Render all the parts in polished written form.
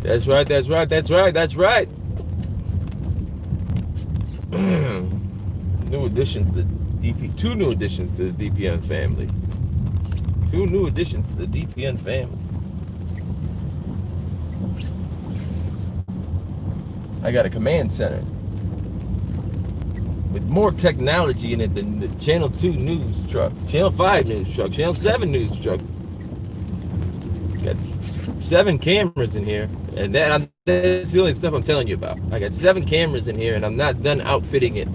That's right, that's right, that's right, that's right. New addition to the two new additions to the DPN family. Two new additions to the DPN family. I got a command center with more technology in it than the Channel 2 news truck, Channel 5 news truck, Channel 7 news truck. Got 7 cameras in here, and that's the only stuff I'm telling you about. I got 7 cameras in here, and I'm not done outfitting it.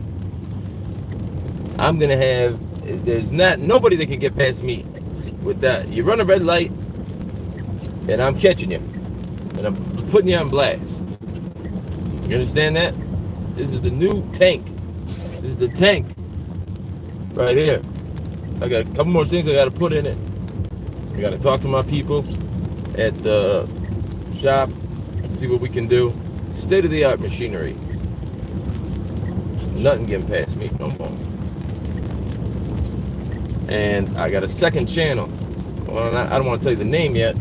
I'm gonna have, there's nobody that can get past me with that. You run a red light, and I'm catching you, and I'm putting you on blast. You understand that? This is the new tank. This is the tank right here. I got a couple more things I got to put in it. I got to talk to my people at the shop, see what we can do. State-of-the-art machinery. Nothing getting past me no more. And I got a second channel. Well, I don't want to tell you the name yet,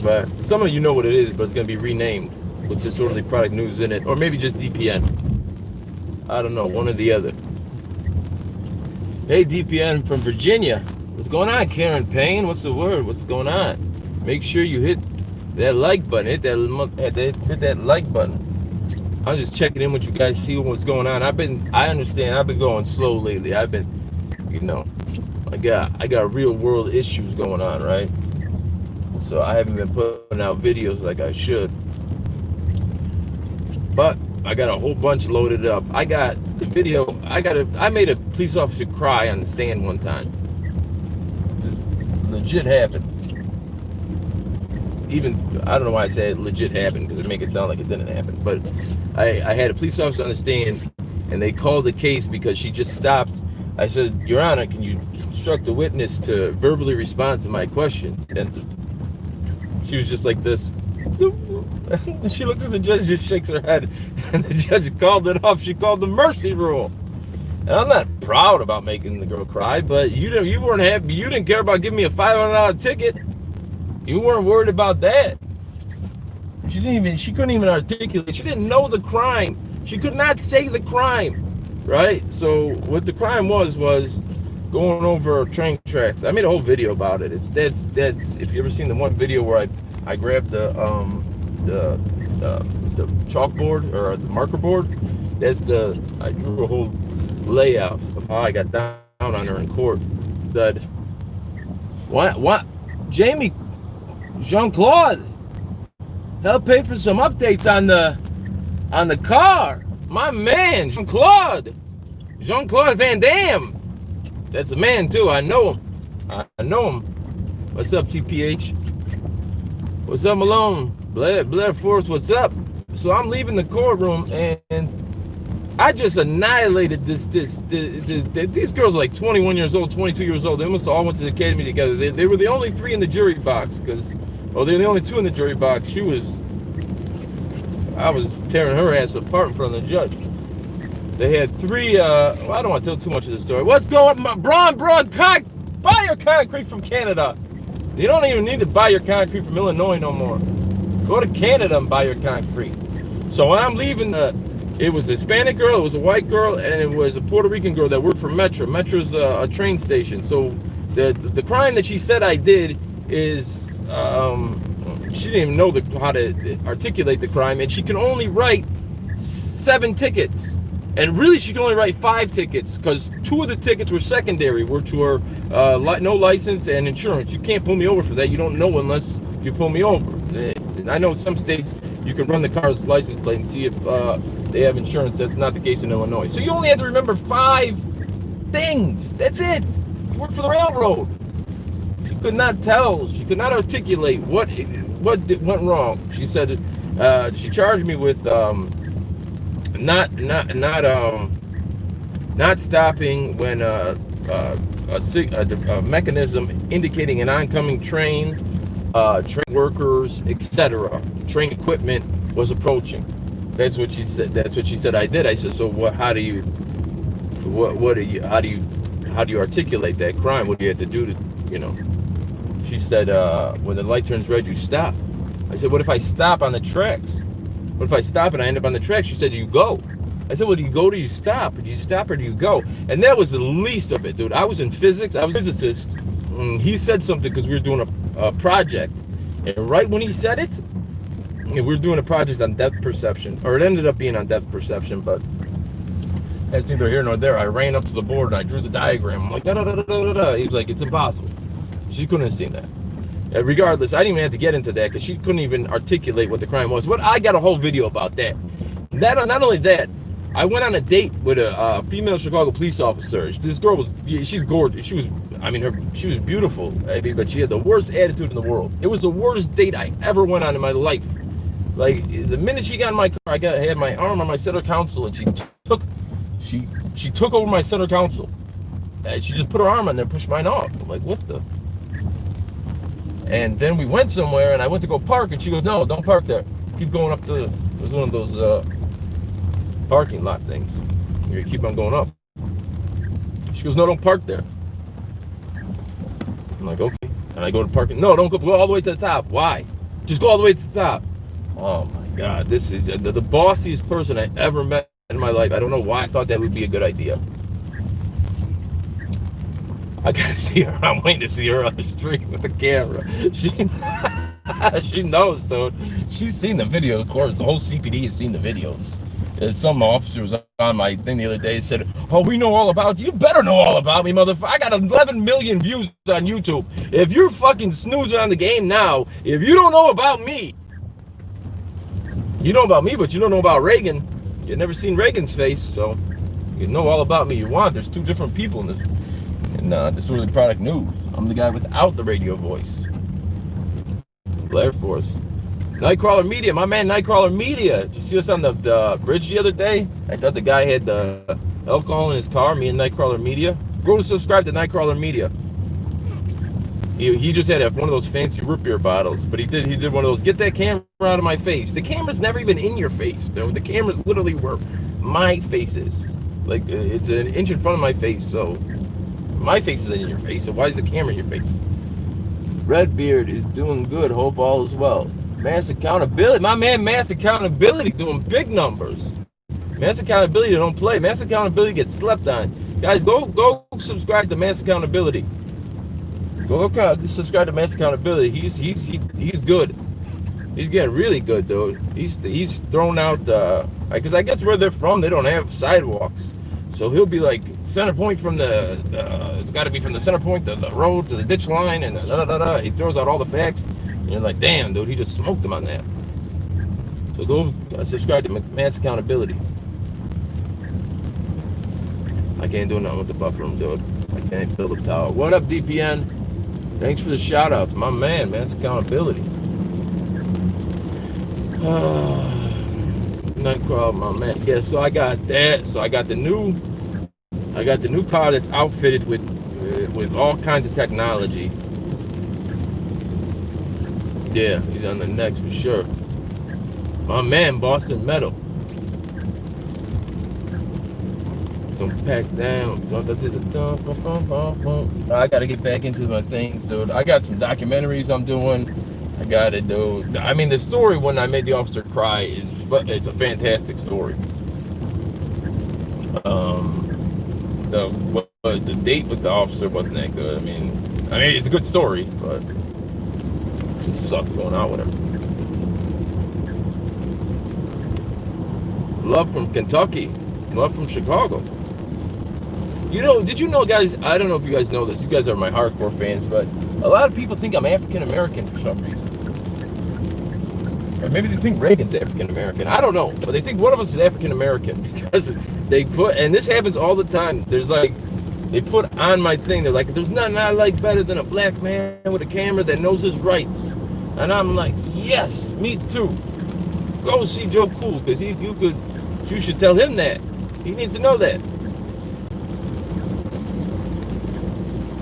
but some of you know what it is, but it's going to be renamed with disorderly product news in it, or maybe just DPN. I don't know, one or the other. Hey, DPN from Virginia. What's going on, Karen Payne? What's the word? What's going on? Make sure you hit that like button. Hit that like button. I'm just checking in with you guys, see what's going on. I understand. I've been going slow lately. I've been, I got real world issues going on, right? So I haven't been putting out videos like I should. But I got a whole bunch loaded up. I got the video. I made a police officer cry on the stand one time. This legit happened. Even, I don't know why I said it legit happened, because it make it sound like it didn't happen. But I had a police officer on the stand, and they called the case because she just stopped. I said, Your Honor, can you instruct the witness to verbally respond to my question? And she was just like this. She looked at the judge, just shakes her head, and the judge called it off. She called the mercy rule. And I'm not proud about making the girl cry, but you weren't happy. You didn't care about giving me a $500 ticket. You weren't worried about that. She couldn't even articulate. She didn't know the crime. She could not say the crime, right? So what the crime was going over train tracks. I made a whole video about it. That's if you ever seen the one video where I grabbed the chalkboard or the marker board, I drew a whole layout of how I got down on her in court. That what Jamie Jean-Claude, help pay for some updates on the car. My man, Jean-Claude Van Damme. That's a man too. I know him. I know him. What's up, TPH? What's up, Malone? Blair Force, what's up? So I'm leaving the courtroom, and I just annihilated this. These girls are like 21 years old, 22 years old. They must have all went to the academy together. They were the only 3 in the jury box, they're the only 2 in the jury box. I was tearing her ass apart in front of the judge. They had 3, I don't want to tell too much of the story. What's going on? Buy your concrete from Canada. You don't even need to buy your concrete from Illinois no more. Go to Canada and buy your concrete. So when I'm leaving, it was a Hispanic girl, it was a white girl, and it was a Puerto Rican girl that worked for Metro. Metro's a train station. So the crime that she said I did is, she didn't even know how to articulate the crime, and she can only write 7 tickets. And really, she can only write 5 tickets, because 2 of the tickets were secondary, which were no license and insurance. You can't pull me over for that. You don't know unless you pull me over. I know some states you can run the car's license plate and see if they have insurance. That's not the case in Illinois. So you only have to remember 5 things. That's it. You work for the railroad. She could not tell. She could not articulate what went wrong. She said she charged me with not stopping when a mechanism indicating an oncoming train, train workers, etc., train equipment was approaching. That's what she said. That's what she said I did. I said, so what? How do you articulate that crime? What do you have to do to, She said, when the light turns red, you stop. I said, what if I stop on the tracks? What if I stop and I end up on the tracks? She said, do you go? I said, well, do you go or do you stop? Or do you stop or do you go? And that was the least of it, dude. I was in physics. I was a physicist. And he said something because we were doing a project. And right when he said it, we were doing a project on depth perception. Or it ended up being on depth perception, but that's neither here nor there. I ran up to the board and I drew the diagram. I'm like, da-da-da-da-da-da. He's like, it's impossible. She couldn't have seen that. Regardless, I didn't even have to get into that because she couldn't even articulate what the crime was. But I got a whole video about that. Not only that, I went on a date with a female Chicago police officer. This girl was, she's gorgeous. She was, I mean, she was beautiful, but she had the worst attitude in the world. It was the worst date I ever went on in my life. Like, the minute she got in my car, I had my arm on my center console, and she took over my center console. And she just put her arm on there and pushed mine off. I'm like, what the? And then we went somewhere, and I went to go park, and she goes, no, don't park there. Keep going up the, it was one of those parking lot things. You keep on going up. She goes, no, don't park there. I'm like, okay. And I go to parking. No, don't go all the way to the top. Why? Just go all the way to the top. Oh my God, this is the bossiest person I ever met in my life. I don't know why I thought that would be a good idea. I gotta see her. I'm waiting to see her on the street with the camera. She knows, dude. She's seen the videos, of course. The whole CPD has seen the videos. And some officer was on my thing the other day and said, oh, we know all about you. You better know all about me, motherfucker. I got 11 million views on YouTube. If you're fucking snoozing on the game now, if you don't know about me, you know about me, but you don't know about Reagan. You've never seen Reagan's face, so you know all about me you want. There's two different people in this. And Disorderly Product News. I'm the guy without the radio voice. Air Force. Nightcrawler Media, my man Nightcrawler Media. Did you see us on the bridge the other day? I thought the guy had alcohol in his car, me and Nightcrawler Media. Go to subscribe to Nightcrawler Media. He just had one of those fancy root beer bottles, but he did one of those, get that camera out of my face. The camera's never even in your face, though. The camera's literally where my face is. Like, it's an inch in front of my face, so my face is in your face, so why is the camera in your face? Redbeard is doing good, hope all is well. Mass Accountability, my man Mass Accountability doing big numbers. Mass Accountability don't play. Mass Accountability gets slept on. Guys, go subscribe to Mass Accountability. Go subscribe to Mass Accountability. He's good. He's getting really good, dude. He's thrown out because I guess where they're from, they don't have sidewalks. So he'll be like center point from it's got to be from the center point to the road to the ditch line, and he throws out all the facts. And you're like, damn, dude, he just smoked them on that. So go subscribe to Mass Accountability. I can't do nothing with the buffer room, dude. I can't fill the tower. What up, DPN? Thanks for the shout out to my man, Mass Accountability. Nightcrawler, my man. Yeah, so I got that. So I got the new car that's outfitted with all kinds of technology. Yeah, he's on the next for sure. My man, Boston Metal. Don't pack down. I gotta get back into my things, dude. I got some documentaries I'm doing. I gotta do. I mean, the story when I made the officer cry it's a fantastic story. The date with the officer wasn't that good. I mean, it's a good story, but it just sucked going out with her. Love from Kentucky. Love from Chicago. Did you know, guys, I don't know if you guys know this. You guys are my hardcore fans, but a lot of people think I'm African-American for some reason. Or maybe they think Reagan's African-American. I don't know. But they think one of us is African-American because they put, and this happens all the time. There's like, they put on my thing, they're like, there's nothing I like better than a black man with a camera that knows his rights. And I'm like, yes, me too. Go see Joe Cool, because you should tell him that. He needs to know that.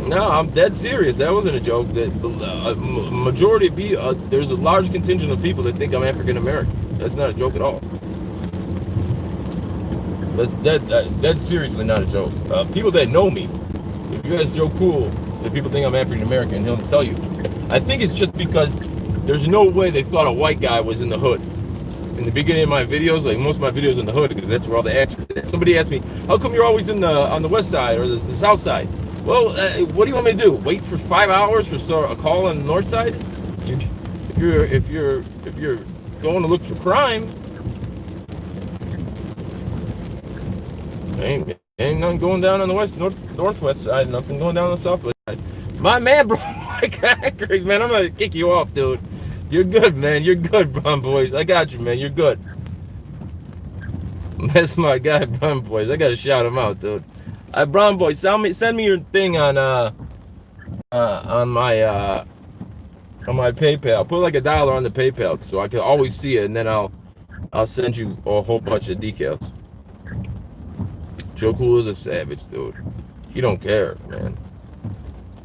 No, I'm dead serious. That wasn't a joke. Majority of people, there's a large contingent of people that think I'm African American. That's not a joke at all. That's seriously not a joke. People that know me, if you ask Joe Cool, if people think I'm African American, he'll tell you. I think it's just because there's no way they thought a white guy was in the hood. In the beginning of my videos, like most of my videos in the hood, because that's where all the action is. Somebody asked me, how come you're always on the west side or the south side? Well, what do you want me to do? Wait for 5 hours for a call on the north side? If you're going to look for crime, ain't nothing going down on the northwest side, nothing going down on the southwest side. My man, bro, Great, man, I'm gonna kick you off, dude. You're good, man. You're good, Brown Boys. I got you, man. You're good. That's my guy, Brown Boys. I gotta shout him out, dude. Brown Boys, send me your thing on my PayPal. Put like $1 on the PayPal so I can always see it, and then I'll send you a whole bunch of decals. Joe Cool is a savage, dude. He don't care, man.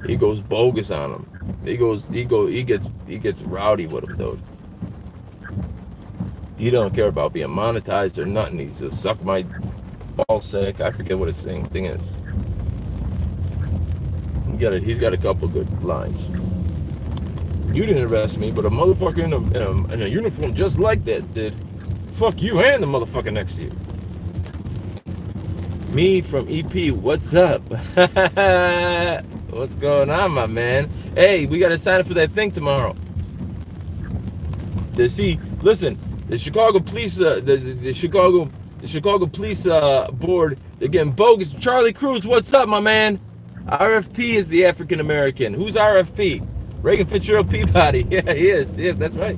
He goes bogus on him. He gets rowdy with him, dude. He don't care about being monetized or nothing. He's just suck my ball sack. I forget what his thing is. He's got a couple good lines. You didn't arrest me, but a motherfucker in a uniform just like that did. Fuck you and the motherfucker next to you. Me from EP, what's up? What's going on, my man? Hey, we got to sign up for that thing tomorrow. Listen, the Chicago police, the Chicago police board, they're getting bogus. Charlie Cruz, what's up, my man? RFP is the African American. Who's RFP? Reagan Fitzgerald Peabody. Yeah, he is. Yeah, that's right.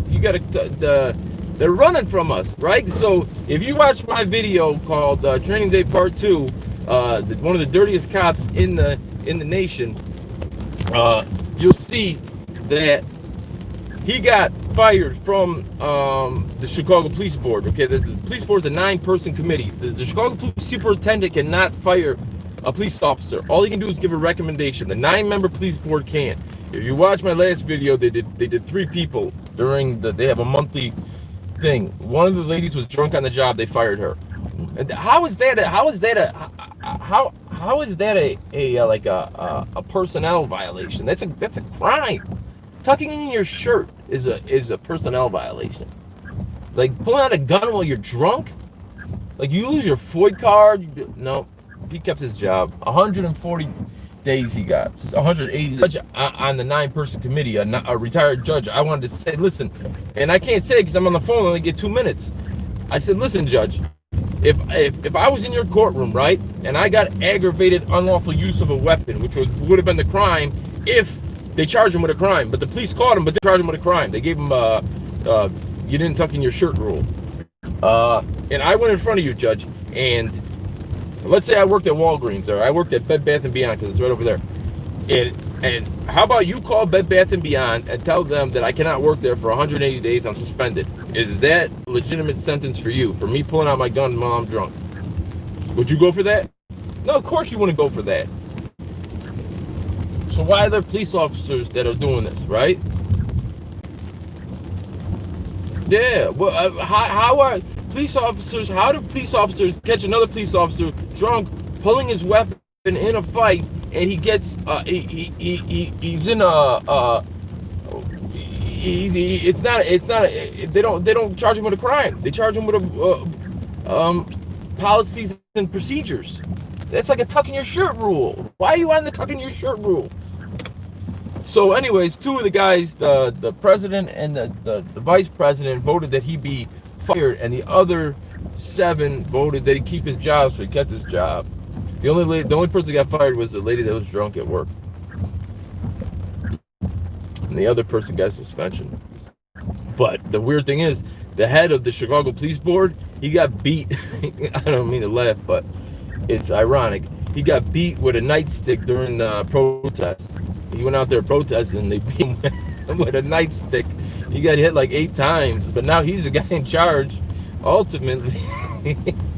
You got to. They're running from us, right? So if you watch my video called Training Day Part 2, one of the dirtiest cops in the nation, you'll see that he got fired from the Chicago Police Board. Okay, the police board is a 9-person committee. The Chicago Police Superintendent cannot fire a police officer. All he can do is give a recommendation. The 9-member police board can. If you watch my last video, they did 3 people during they have a monthly thing. One of the ladies was drunk on the job. They fired her. And how is that a personnel violation? That's a crime. Tucking in your shirt is a personnel violation. Like pulling out a gun while you're drunk. Like you lose your FOID card. No, he kept his job. 140 days he got. 180 judge on the 9-person committee, a retired judge. I wanted to say, listen, and I can't say it because I'm on the phone and I only get 2 minutes. I said, listen, judge, if I was in your courtroom, right, and I got aggravated unlawful use of a weapon, which would have been the crime if they charged him with a crime, but the police caught him, but they charged him with a crime. They gave him you didn't tuck in your shirt rule. And I went in front of you, judge, and let's say I worked at Walgreens or I worked at Bed Bath & Beyond because it's right over there. And how about you call Bed Bath & Beyond and tell them that I cannot work there for 180 days, I'm suspended. Is that a legitimate sentence for you, for me pulling out my gun while I'm drunk? Would you go for that? No, of course you wouldn't go for that. So why are there police officers that are doing this, right? Yeah, well, how do police officers catch another police officer drunk, pulling his weapon in a fight, and he gets he's in a they don't charge him with a crime. They charge him with policies and procedures. That's like a tuck in your shirt rule. Why are you on the tuck in your shirt rule? So anyways, 2 of the guys, the president and the vice president, voted that he be fired, and the other 7 voted that he keep his job, so he kept his job. The only person that got fired was the lady that was drunk at work, and the other person got suspension. But the weird thing is, the head of the Chicago Police Board, he got beat. I don't mean to laugh, but it's ironic. He got beat with a nightstick during the protest. He went out there protesting, and they beat him with a nightstick. He got hit like 8 times, but now he's the guy in charge. Ultimately,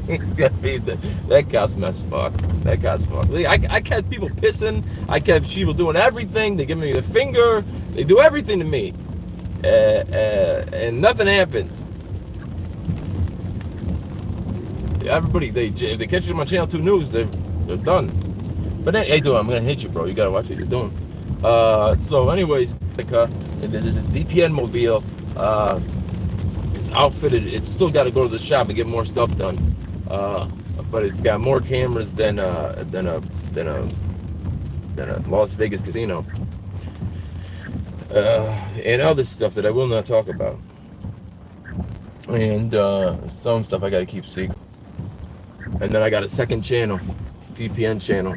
he's gonna be that cop's mess. Fuck, that cop's fuck. I kept people pissing. I kept people doing everything. They give me the finger. They do everything to me, and nothing happens. Everybody, if they catch them on Channel 2 News, they're done. But then, hey, dude, I'm gonna hit you, bro. You gotta watch what you're doing. So anyways, there's a DPN mobile. It's outfitted. It's still got to go to the shop and get more stuff done. But it's got more cameras than a Las Vegas casino. And other stuff that I will not talk about. And some stuff I gotta keep secret. And then I got a second channel, DPN channel,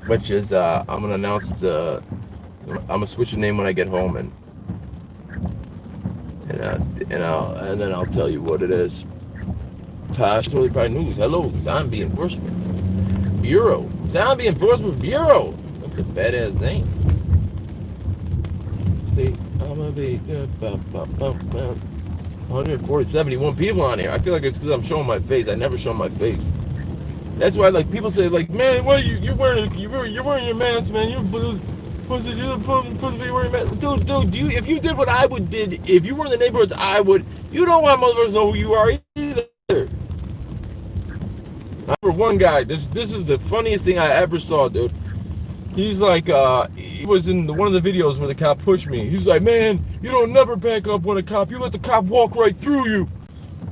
which is I'm gonna announce I'm gonna switch the name when I get home, and then I'll tell you what it is. Tosh Totally Pride News. Hello, Zombie Enforcement Bureau. Zombie Enforcement Bureau. That's a badass name. See, I'm gonna be 171 people on here. I feel like it's because I'm showing my face. I never show my face. That's why, like, people say, like, man, what are you're wearing your mask, man. You're supposed to be wearing a mask. Dude, if you did what I would did, if you were in the neighborhoods I would, you don't want motherfuckers to know who you are either. I remember one guy, this is the funniest thing I ever saw, dude. He's like, he was in one of the videos where the cop pushed me. He's like, man, you don't never back up when a cop, you let the cop walk right through you.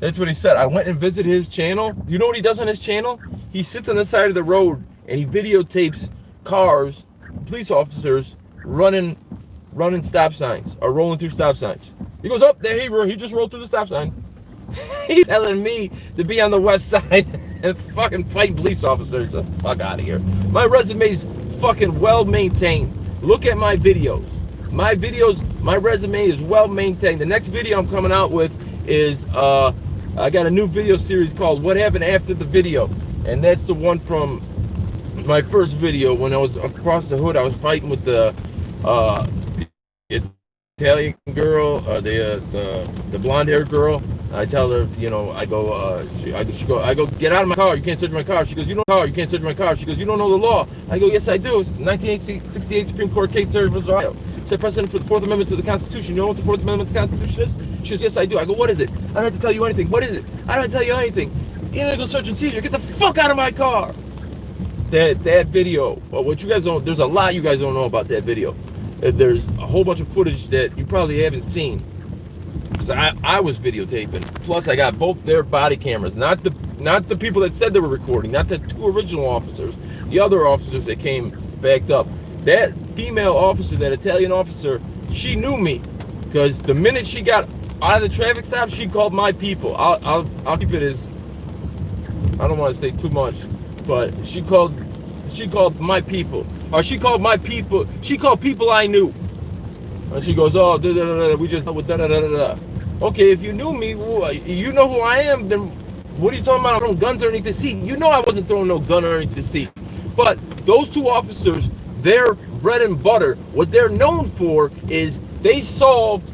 That's what he said. I went and visited his channel. You know what he does on his channel? He sits on the side of the road and he videotapes cars, police officers running stop signs or rolling through stop signs. He goes, up there, he just rolled through the stop sign. He's telling me to be on the west side and fucking fight police officers. The fuck out of here. My resume's fucking well maintained. Look at my videos. My resume is well maintained. The next video I'm coming out with is I got a new video series called What Happened After the Video, and that's the one from my first video when I was across the hood. I was fighting with the Italian girl, the blonde-haired girl. I tell her, you know, I go, get out of my car. You can't search my car. She goes, you don't know, you can't search my car. She goes, you don't know the law. I go, yes, I do. It's 1968 Supreme Court case, 3rd of Ohio. Set precedent for the 4th Amendment to the Constitution. You know what the 4th Amendment to the Constitution is? She goes, yes, I do. I go, what is it? I don't have to tell you anything. What is it? I don't have to tell you anything. Illegal search and seizure. Get the fuck out of my car. That video, well, what you guys don't, there's a lot you guys don't know about that video. There's a whole bunch of footage that you probably haven't seen. Because I was videotaping. Plus, I got both their body cameras. Not the people that said they were recording. Not the two original officers. The other officers that came backed up. That female officer, that Italian officer, she knew me. Because the minute she got out of the traffic stop, she called my people. I'll keep it as, I don't want to say too much, but she called my people. Or she called people I knew. And she goes, oh, we just with Okay, if you knew me, you know who I am, then what are you talking about? I don't guns underneath the seat. You know I wasn't throwing no gun underneath the seat. But those two officers, their bread and butter, what they're known for is they solved,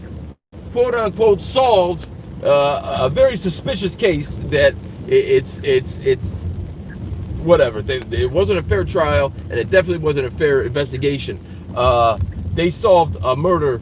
quote unquote, a very suspicious case that it's whatever. It wasn't a fair trial, and it definitely wasn't a fair investigation. They solved a murder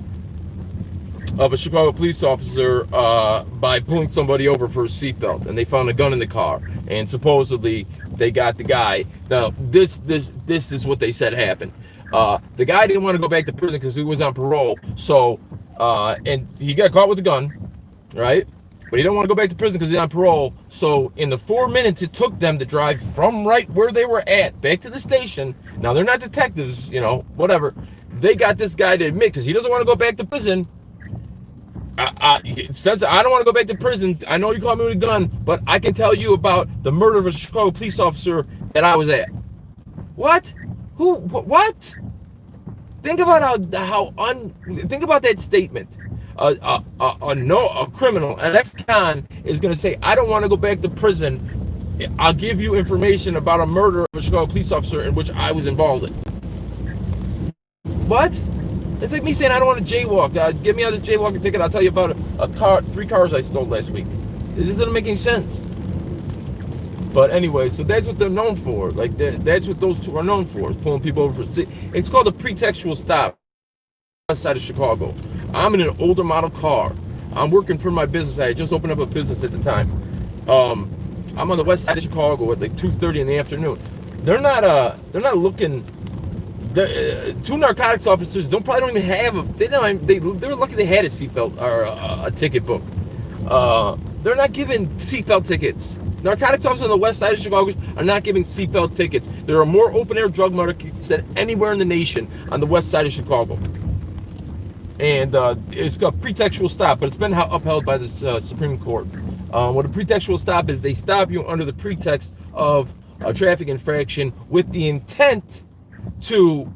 of a Chicago police officer by pulling somebody over for a seatbelt, and they found a gun in the car, and supposedly they got the guy. Now, this is what they said happened. The guy didn't want to go back to prison because he was on parole, so and he got caught with a gun, right? But he didn't want to go back to prison because he's on parole. So in the 4 minutes it took them to drive from right where they were at back to the station. Now, they're not detectives, you know, whatever. They got this guy to admit, because he doesn't want to go back to prison. Since I don't want to go back to prison, I know you caught me with a gun, but I can tell you about the murder of a Chicago police officer that I was at. What? Who? What? Think about think about that statement. A criminal, an ex-con is going to say, I don't want to go back to prison. I'll give you information about a murder of a Chicago police officer in which I was involved in. What? It's like me saying I don't want to jaywalk. Give me out this jaywalking ticket. I'll tell you about three cars I stole last week. It just doesn't make any sense. But anyway, so that's what they're known for. Like that's what those two are known for. Is pulling people over for. It's called a pretextual stop. West side of Chicago. I'm in an older model car. I'm working for my business. I had just opened up a business at the time. I'm on the west side of Chicago at like 2:30 in the afternoon. they're not looking. Two narcotics officers probably don't even have they're lucky they had a seatbelt or a ticket book. They're not giving seatbelt tickets. Narcotics officers on the west side of Chicago are not giving seatbelt tickets. There are more open-air drug markets than anywhere in the nation on the west side of Chicago. And it's got pretextual stop, but it's been upheld by the Supreme Court. What a pretextual stop is, they stop you under the pretext of a traffic infraction with the intent to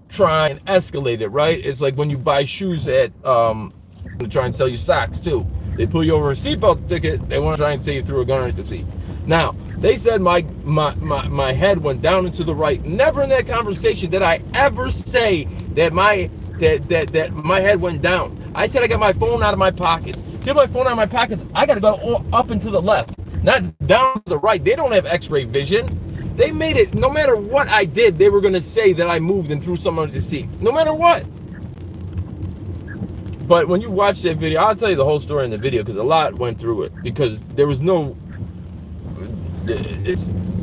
try and escalate it, right? It's like when you buy shoes at to try and sell you socks too. They pull you over a seatbelt ticket. They want to try and say you threw a gun at the seat. Now, they said my head went down and to the right. Never in that conversation did I ever say that my head went down. I said I got my phone out of my pockets. Get my phone out of my pockets. I got to go up and to the left, not down to the right. They don't have X-ray vision. They made it, no matter what I did, they were going to say that I moved and threw something under the seat. No matter what. But when you watch that video, I'll tell you the whole story in the video, because a lot went through it. Because there was no...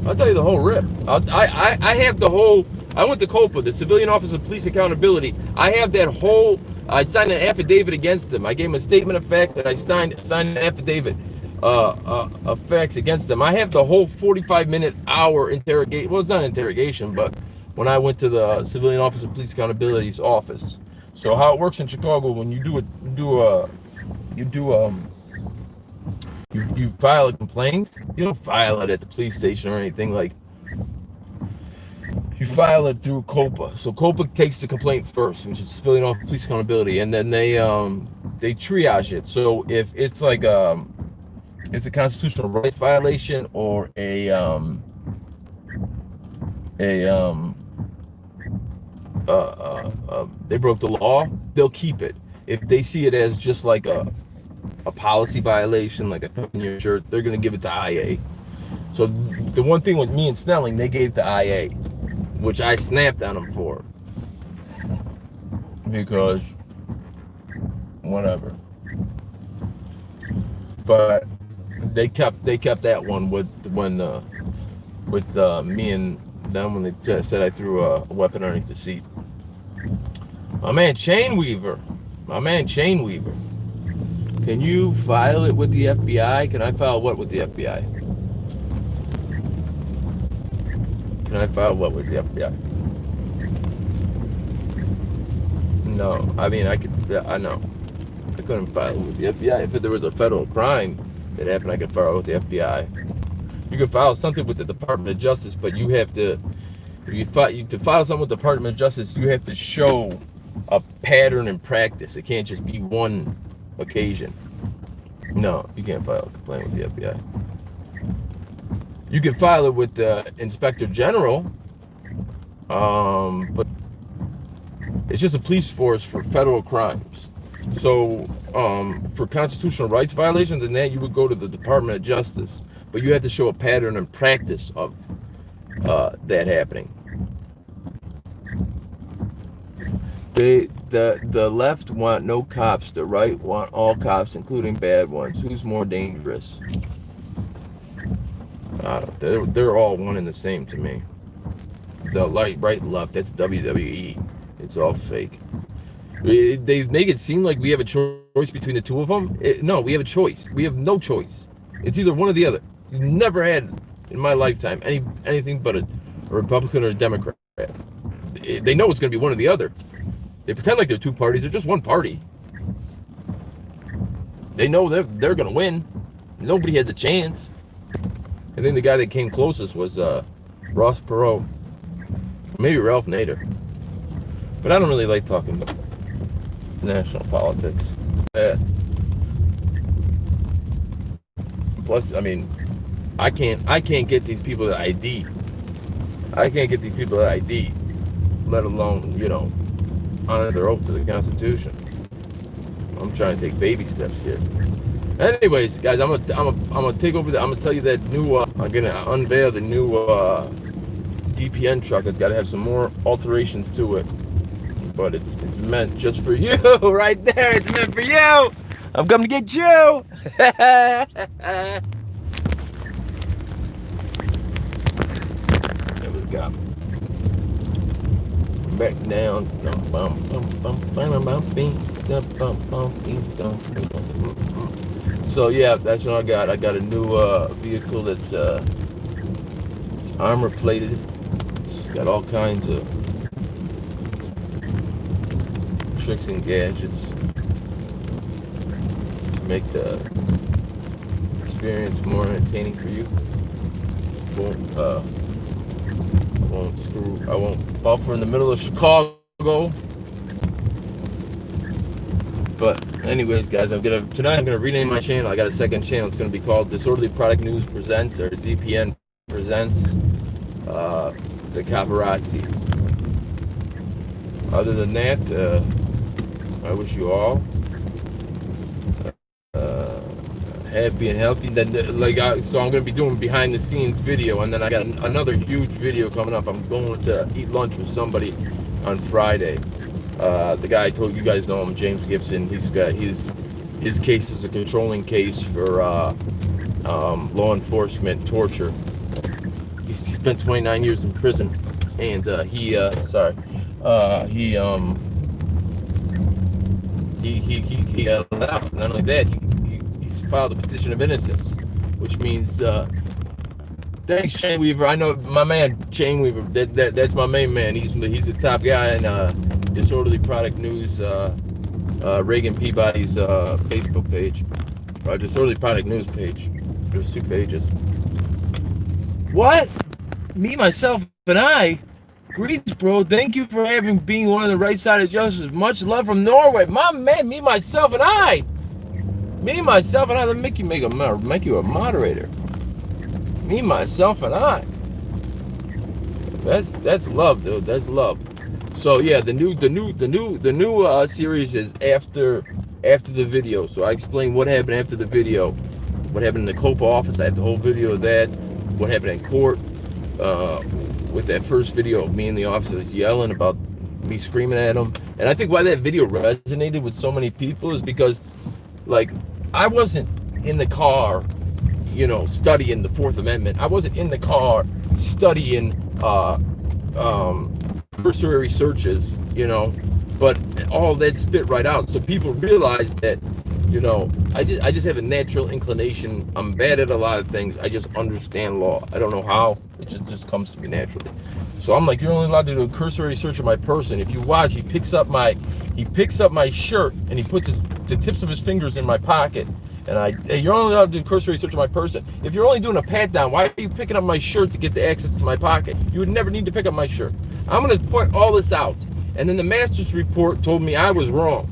I'll tell you the whole rip. I have the whole... I went to COPA, the Civilian Office of Police Accountability. I have that whole... I signed an affidavit against them. I gave them a statement of fact, and I signed an affidavit of facts against them. I have the whole 45-minute hour interrogation. Well, it's not an interrogation, but when I went to the Civilian Office of Police Accountability's office. So how it works in Chicago, when you you file a complaint, you don't file it at the police station or anything. Like, you file it through COPA. So COPA takes the complaint first, which is Civilian Office of Police Accountability, and then they triage it. So if it's like it's a constitutional rights violation or they broke the law, they'll keep it. If they see it as just like a policy violation, like a tuck in your shirt, they're going to give it to IA. So the one thing with me and Snelling, they gave to IA, which I snapped on them for, because whatever. But they kept that one with me and them when they said I threw a weapon underneath the seat. My man Chain Weaver. Can you file it with the FBI? Can I file what with the FBI? Can I file what with the FBI? No, I mean, I know. I couldn't file it with the FBI. If there was a federal crime that happened, I could file it with the FBI. You can file something with the Department of Justice, but you have to, to file something with the Department of Justice, you have to show a pattern in practice. It can't just be one occasion. No, you can't file a complaint with the FBI. You can file it with the Inspector General, but it's just a police force for federal crimes. So for constitutional rights violations and that, you would go to the Department of Justice, but you have to show a pattern and practice of that happening. The left want no cops, the right want all cops, including bad ones. Who's more dangerous? They're all one and the same to me. The right, left, that's WWE. It's all fake. They make it seem like we have a choice between the two of them. No, we have a choice. We have no choice. It's either one or the other. You've never had in my lifetime anything but a Republican or a Democrat. They know it's going to be one or the other. They pretend like they're two parties. They're just one party. They know they're going to win. Nobody has a chance. I think the guy that came closest was Ross Perot. Maybe Ralph Nader. But I don't really like talking about national politics. Plus, I mean, I can't get these people to ID. I can't get these people to ID, let alone, honor their oath to the Constitution. I'm trying to take baby steps here. Anyways, guys, I'm gonna take over. I'm gonna tell you that new. I'm gonna unveil the new DPN truck. It's got to have some more alterations to it, but it's meant just for you, right there. It's meant for you. I'm coming to get you. got back down. So yeah, that's what I got. I got a new vehicle that's it's armor plated. It's got all kinds of tricks and gadgets to make the experience more entertaining for you. I won't buffer in the middle of Chicago. But anyways, guys, tonight I'm gonna rename my channel. I got a second channel. It's gonna be called Disorderly Product News Presents, or DPN Presents the Caparazzi. Other than that, I wish you all happy and healthy. Then, so I'm gonna be doing behind the scenes video, and then I got another huge video coming up. I'm going to eat lunch with somebody on Friday. The guy I told you guys know him, James Gibson. He's got his case is a controlling case for law enforcement torture. He spent 29 years in prison, and he allowed. Not only that, he filed a petition of innocence, which means thanks, Shane Weaver. I know my man Shane Weaver. That's my main man. He's the top guy in Disorderly Product News. Reagan Peabody's Facebook page, or Disorderly Product News page. There's 2 pages. What? Me, myself, and I. Greetings, bro. Thank you for being one of the right side of justice. Much love from Norway. My man, me, myself, and I. Me, myself, and I. Let me make you a moderator. Me, myself, and I. That's love, dude. That's love. So yeah, the new series is after the video. So I explain what happened after the video, what happened in the COPA office. I have the whole video of that. What happened in court. With that first video of me and the officers yelling about me screaming at them. And I think why that video resonated with so many people is because, like, I wasn't in the car, studying the 4th Amendment. I wasn't in the car studying cursory searches, but all that spit right out. So people realize that, I just have a natural inclination. I'm bad at a lot of things. I just understand law. I don't know how. It just comes to me naturally. So I'm like, you're only allowed to do a cursory search of my person. If you watch, he picks up my shirt and he puts the tips of his fingers in my pocket. And you're only allowed to do a cursory search of my person. If you're only doing a pat down, why are you picking up my shirt to get the access to my pocket? You would never need to pick up my shirt. I'm going to point all this out. And then the master's report told me I was wrong.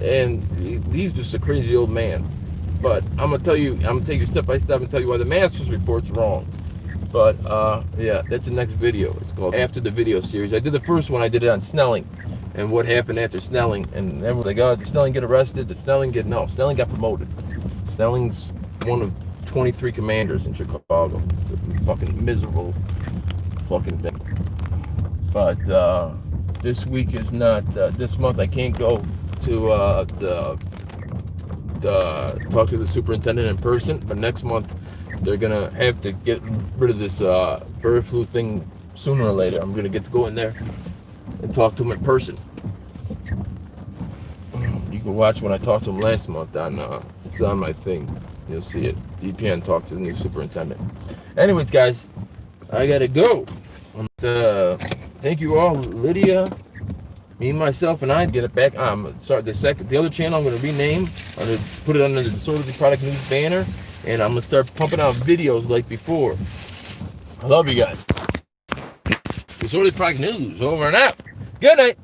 And he's just a crazy old man. But I'm gonna take you step by step and tell you why the master's report's wrong. But yeah, that's the next video. It's called After the Video series. I did the first one. I did it on Snelling, and what happened after Snelling. And everyone's like, "Oh, did Snelling get arrested? Snelling got promoted. Snelling's one of 23 commanders in Chicago. It's a fucking miserable fucking thing." But this week is not. This month I can't go to talk to the superintendent in person, but next month they're gonna have to get rid of this bird flu thing sooner or later. I'm gonna get to go in there and talk to him in person. You can watch when I talked to him last month on it's on my thing. You'll see it. DPN talked to the new superintendent. Anyways, guys, I gotta go. Thank you all, Lydia. Me, myself, and I get it back. The other channel I'm going to rename. I'm going to put it under the Disorderly Product News banner, and I'm going to start pumping out videos like before. I love you guys. Disorderly Product News, over and out. Good night.